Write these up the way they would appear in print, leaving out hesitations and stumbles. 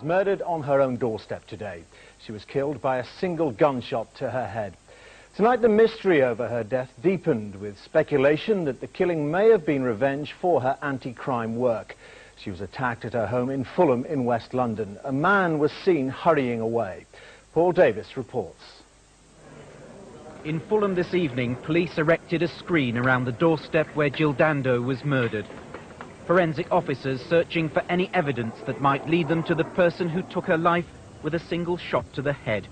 murdered on her own doorstep today. She was killed by a single gunshot to her head. Tonight, the mystery over her death deepened with speculation that the killing may have been revenge for her anti-crime work. She was attacked at her home in Fulham in West London. A man was seen hurrying away. Paul Davis reports. In Fulham this evening, police erected a screen around the doorstep where Jill Dando was murdered. Forensic officers searching for any evidence that might lead them to the person who took her life with a single shot to the head.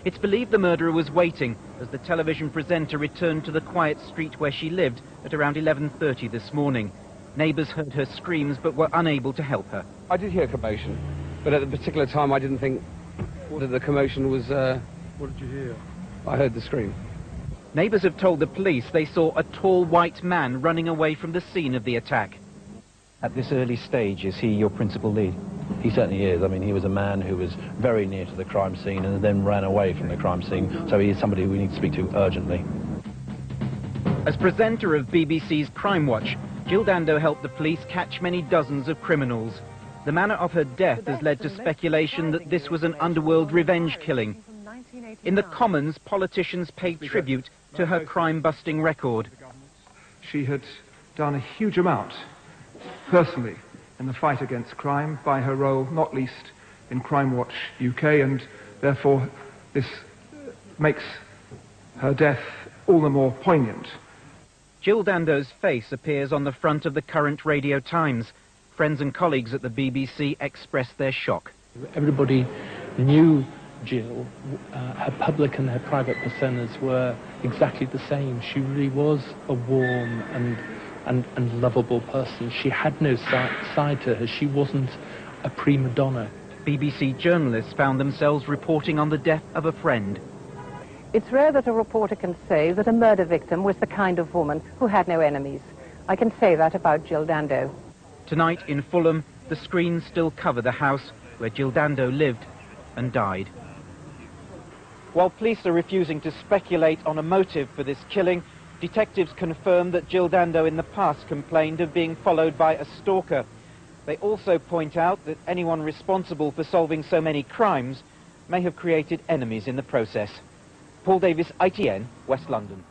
It's believed the murderer was waiting as the television presenter returned to the quiet street where she lived at around 11:30 this morning. Neighbours heard her screams but were unable to help her. I did hear a commotion, but at the particular time I didn't think that the commotion was... What did you hear? I heard the scream. Neighbours have told the police they saw a tall white man running away from the scene of the attack. At this early stage, is he your principal lead? He certainly is. I mean, he was a man who was very near to the crime scene and then ran away from the crime scene, so he is somebody we need to speak to urgently. As presenter of BBC's Crime Watch, Jill Dando helped the police catch many dozens of criminals. The manner of her death has led to speculation that this was an underworld revenge killing. In the Commons, politicians paid tribute to her crime-busting record. She had done a huge amount, personally, in the fight against crime by her role, not least in Crime Watch UK, and therefore this makes her death all the more poignant. Jill Dando's face appears on the front of the current Radio Times. Friends and colleagues at the BBC expressed their shock. Everybody knew Jill. Her public and her private personas were exactly the same. She really was a warm and lovable person. She had no side to her. She wasn't a prima donna. BBC journalists found themselves reporting on the death of a friend. It's rare that a reporter can say that a murder victim was the kind of woman who had no enemies. I can say that about Jill Dando. Tonight in Fulham, the screens still cover the house where Jill Dando lived and died. While police are refusing to speculate on a motive for this killing, detectives confirm that Jill Dando in the past complained of being followed by a stalker. They also point out that anyone responsible for solving so many crimes may have created enemies in the process. Paul Davis, ITN, West London.